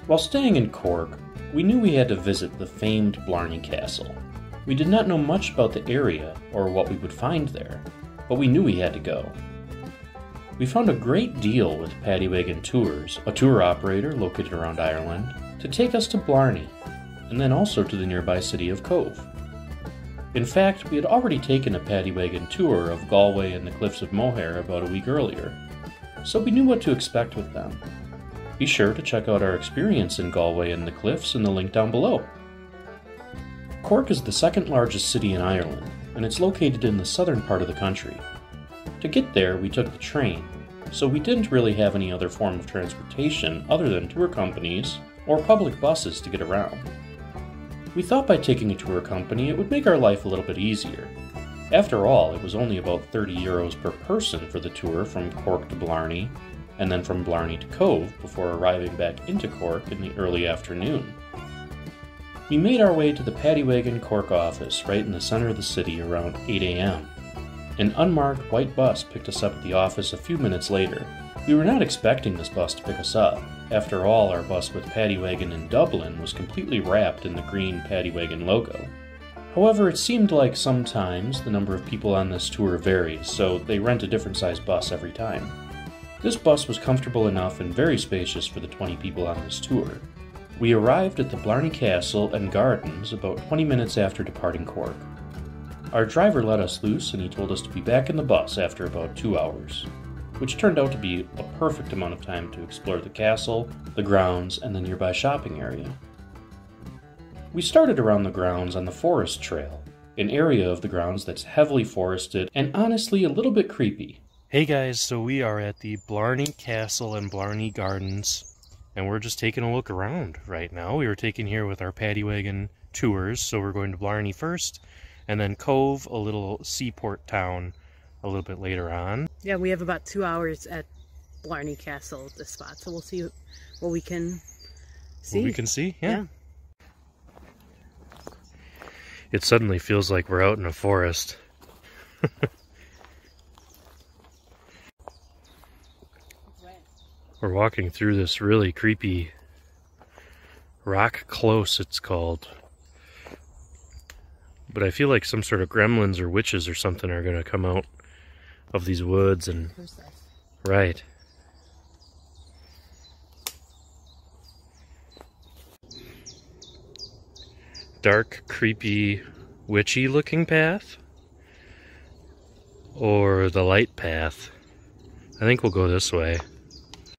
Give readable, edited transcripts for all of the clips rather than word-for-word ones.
While staying in Cork, we knew we had to visit the famed Blarney Castle. We did not know much about the area or what we would find there, but we knew we had to go. We found a great deal with Paddywagon Tours, a tour operator located around Ireland, to take us to Blarney, and then also to the nearby city of Cobh. In fact, we had already taken a Paddywagon tour of Galway and the Cliffs of Moher about a week earlier, so we knew what to expect with them. Be sure to check out our experience in Galway and the Cliffs in the link down below. Cork is the second largest city in Ireland, and it's located in the southern part of the country. To get there, we took the train, so we didn't really have any other form of transportation other than tour companies or public buses to get around. We thought by taking a tour company it would make our life a little bit easier. After all, it was only about €30 per person for the tour from Cork to Blarney, and then from Blarney to Cobh before arriving back into Cork in the early afternoon. We made our way to the Paddywagon Cork office right in the center of the city around 8 a.m. An unmarked white bus picked us up at the office a few minutes later. We were not expecting this bus to pick us up. After all, our bus with Paddywagon in Dublin was completely wrapped in the green Paddywagon logo. However, it seemed like sometimes the number of people on this tour varies, so they rent a different size bus every time. This bus was comfortable enough and very spacious for the 20 people on this tour. We arrived at the Blarney Castle and Gardens about 20 minutes after departing Cork. Our driver let us loose and he told us to be back in the bus after about 2 hours, which turned out to be a perfect amount of time to explore the castle, the grounds, and the nearby shopping area. We started around the grounds on the Forest Trail, an area of the grounds that's heavily forested and honestly a little bit creepy. Hey guys, so we are at the Blarney Castle and Blarney Gardens, and we're just taking a look around right now. We were taken here with our Paddywagon Tours, so we're going to Blarney first, and then Cobh, a little seaport town, a little bit later on. Yeah, we have about 2 hours at Blarney Castle at this spot, so we'll see what we can see. What we can see, yeah. It suddenly feels like we're out in a forest. We're walking through this really creepy rock close, it's called. But I feel like some sort of gremlins or witches or something are going to come out of these woods and... Right. Dark, creepy, witchy looking path? Or the light path? I think we'll go this way.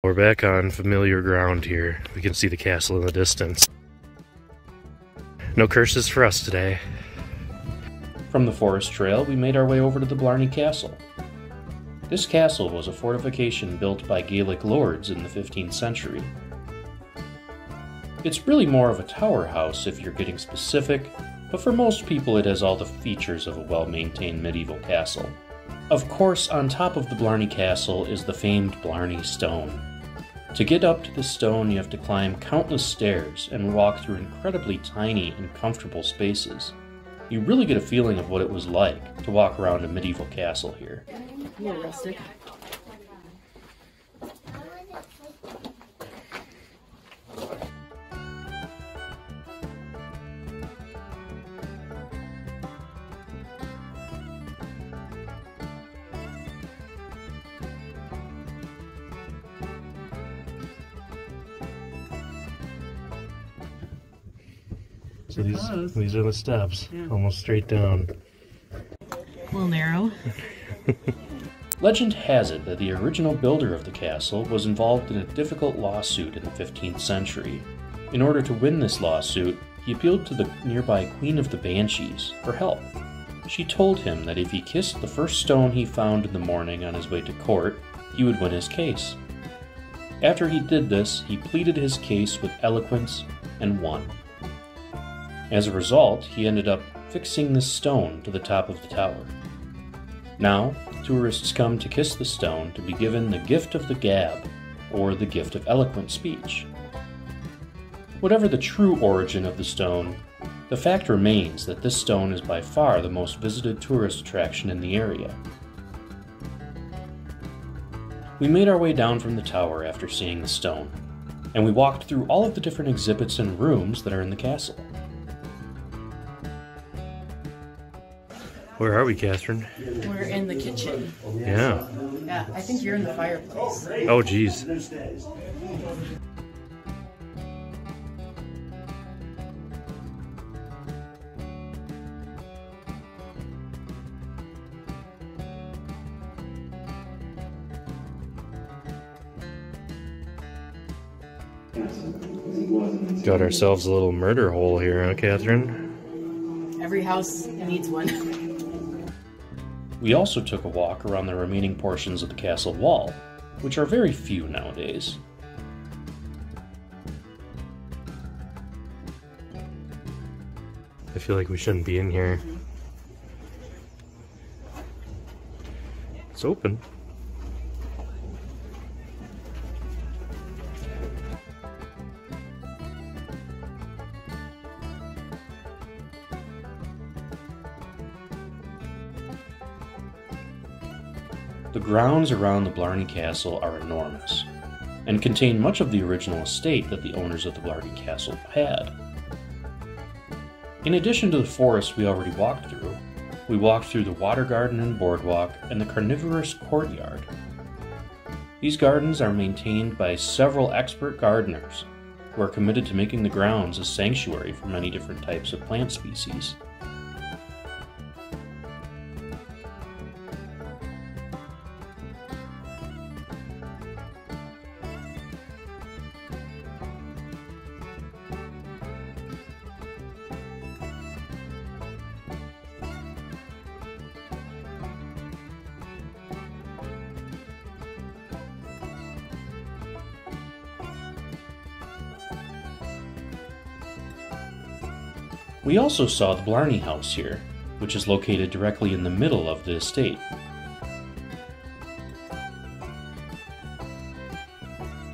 We're back on familiar ground here. We can see the castle in the distance. No curses for us today. From the Forest Trail, we made our way over to the Blarney Castle. This castle was a fortification built by Gaelic lords in the 15th century. It's really more of a tower house if you're getting specific, but for most people it has all the features of a well-maintained medieval castle. Of course, on top of the Blarney Castle is the famed Blarney Stone. To get up to the stone, you have to climb countless stairs and walk through incredibly tiny and comfortable spaces. You really get a feeling of what it was like to walk around a medieval castle here. Yeah, rustic. So these are the steps, yeah. Almost straight down. A little narrow. Legend has it that the original builder of the castle was involved in a difficult lawsuit in the 15th century. In order to win this lawsuit, he appealed to the nearby Queen of the Banshees for help. She told him that if he kissed the first stone he found in the morning on his way to court, he would win his case. After he did this, he pleaded his case with eloquence and won. As a result, he ended up fixing this stone to the top of the tower. Now, tourists come to kiss the stone to be given the gift of the gab, or the gift of eloquent speech. Whatever the true origin of the stone, the fact remains that this stone is by far the most visited tourist attraction in the area. We made our way down from the tower after seeing the stone. and we walked through all of the different exhibits and rooms that are in the castle. Where are we, Catherine? We're in the kitchen. Yeah. Yeah, I think you're in the fireplace. Oh, geez. Got ourselves a little murder hole here, huh, Catherine? Every house needs one. We also took a walk around the remaining portions of the castle wall, which are very few nowadays. I feel like we shouldn't be in here. It's open. The grounds around the Blarney Castle are enormous, and contain much of the original estate that the owners of the Blarney Castle had. In addition to the forest we already walked through, we walked through the water garden and boardwalk and the carnivorous courtyard. These gardens are maintained by several expert gardeners who are committed to making the grounds a sanctuary for many different types of plant species. We also saw the Blarney House here, which is located directly in the middle of the estate.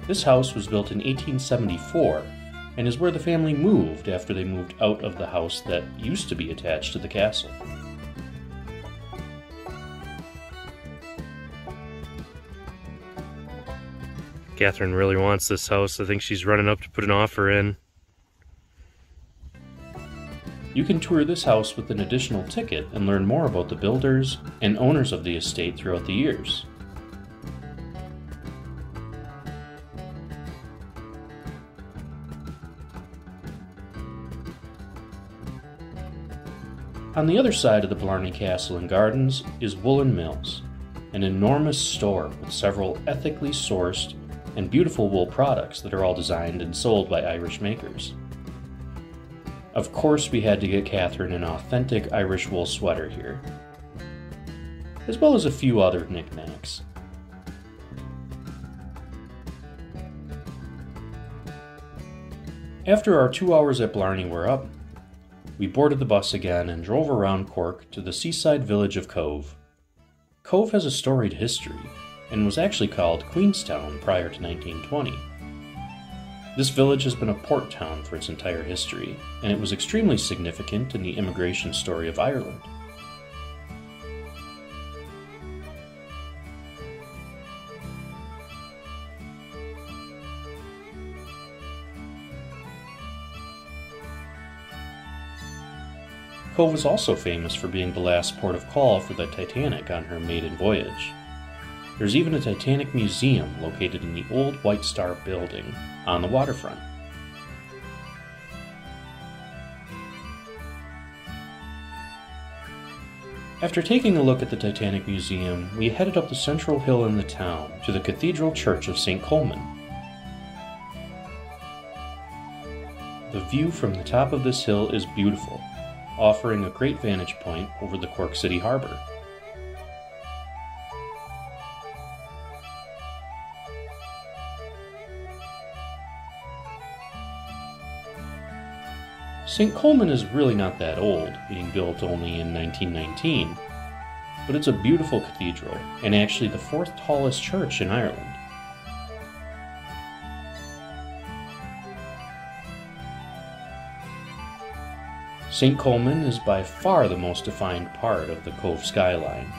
This house was built in 1874 and is where the family moved after they moved out of the house that used to be attached to the castle. Catherine really wants this house. I think she's running up to put an offer in. You can tour this house with an additional ticket and learn more about the builders and owners of the estate throughout the years. On the other side of the Blarney Castle and Gardens is Woolen Mills, an enormous store with several ethically sourced and beautiful wool products that are all designed and sold by Irish makers. Of course, we had to get Catherine an authentic Irish wool sweater here, as well as a few other knickknacks. After our 2 hours at Blarney were up, we boarded the bus again and drove around Cork to the seaside village of Cobh. Cobh has a storied history and was actually called Queenstown prior to 1920. This village has been a port town for its entire history, and it was extremely significant in the immigration story of Ireland. Cobh is also famous for being the last port of call for the Titanic on her maiden voyage. There's even a Titanic museum located in the old White Star building on the waterfront. After taking a look at the Titanic Museum, we headed up the central hill in the town to the Cathedral Church of St. Coleman. The view from the top of this hill is beautiful, offering a great vantage point over the Cork City Harbor. St. Coleman is really not that old, being built only in 1919, but it's a beautiful cathedral, and actually the fourth tallest church in Ireland. St. Coleman is by far the most defined part of the Cobh skyline.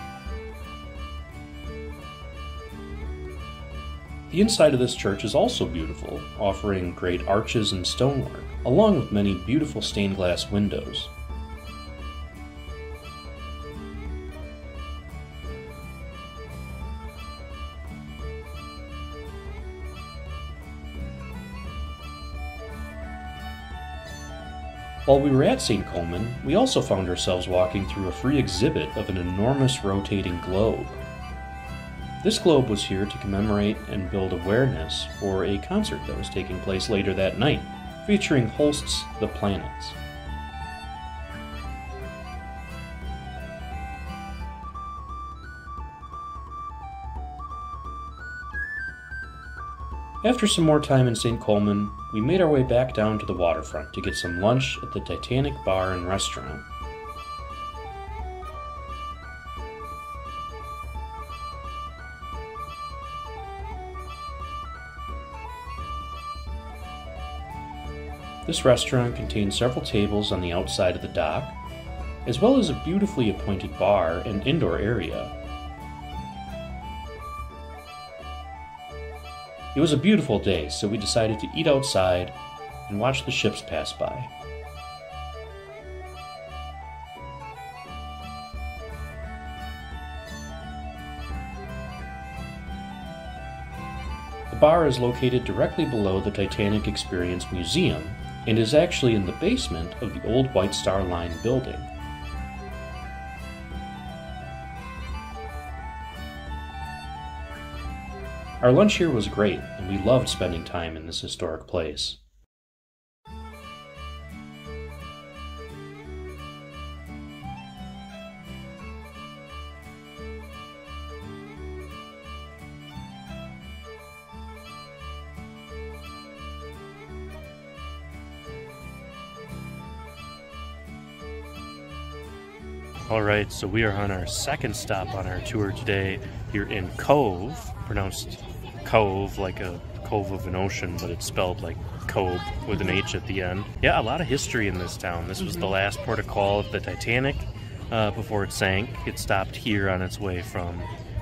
The inside of this church is also beautiful, offering great arches and stonework, along with many beautiful stained glass windows. While we were at St. Coleman, we also found ourselves walking through a free exhibit of an enormous rotating globe. This globe was here to commemorate and build awareness for a concert that was taking place later that night, featuring Holst's The Planets. After some more time in St. Coleman, we made our way back down to the waterfront to get some lunch at the Titanic Bar and Restaurant. This restaurant contains several tables on the outside of the dock, as well as a beautifully appointed bar and indoor area. It was a beautiful day, so we decided to eat outside and watch the ships pass by. The bar is located directly below the Titanic Experience Museum and is actually in the basement of the old White Star Line building. Our lunch here was great, and we loved spending time in this historic place. Alright, so we are on our second stop on our tour today here in Cobh, pronounced Cove, like a cove of an ocean, but it's spelled like Cobh with an H at the end. Yeah, a lot of history in this town. This was the last port of call of the Titanic before it sank. It stopped here on its way from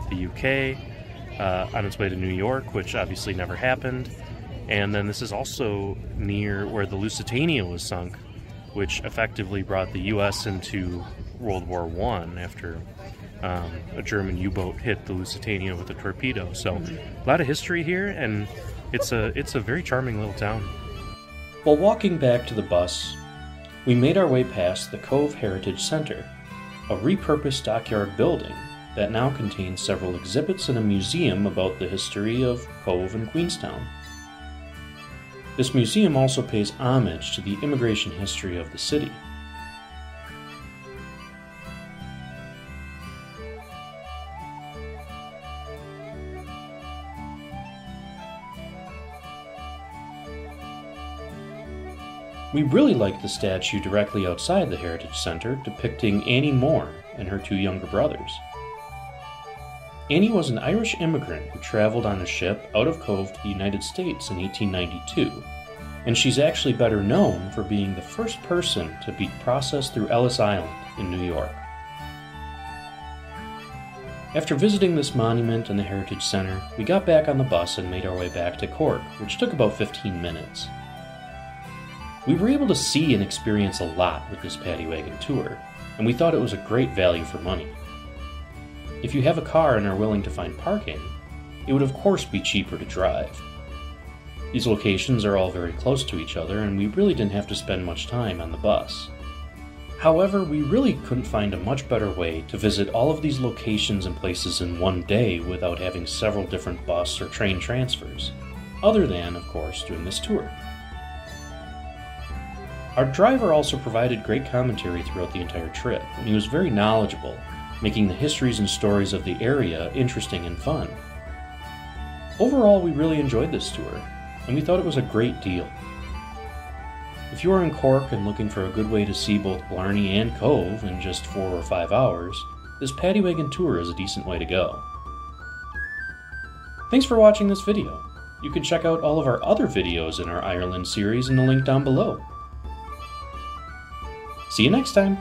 the UK, on its way to New York, which obviously never happened. And then this is also near where the Lusitania was sunk, which effectively brought the U.S. into World War I after a German U-boat hit the Lusitania with a torpedo. So a lot of history here, and it's a very charming little town. While walking back to the bus, we made our way past the Cobh Heritage Center, a repurposed dockyard building that now contains several exhibits and a museum about the history of Cobh and Queenstown. This museum also pays homage to the immigration history of the city. We really liked the statue directly outside the Heritage Center depicting Annie Moore and her two younger brothers. Annie was an Irish immigrant who traveled on a ship out of Cobh to the United States in 1892, and she's actually better known for being the first person to be processed through Ellis Island in New York. After visiting this monument and the Heritage Center, we got back on the bus and made our way back to Cork, which took about 15 minutes. We were able to see and experience a lot with this Paddywagon tour, and we thought it was a great value for money. If you have a car and are willing to find parking, it would of course be cheaper to drive. These locations are all very close to each other, and we really didn't have to spend much time on the bus. However, we really couldn't find a much better way to visit all of these locations and places in one day without having several different bus or train transfers, other than, of course, doing this tour. Our driver also provided great commentary throughout the entire trip, and he was very knowledgeable, making the histories and stories of the area interesting and fun. Overall, we really enjoyed this tour, and we thought it was a great deal. If you are in Cork and looking for a good way to see both Blarney and Cobh in just 4 or 5 hours, this Paddywagon tour is a decent way to go. Thanks for watching this video. You can check out all of our other videos in our Ireland series in the link down below. See you next time!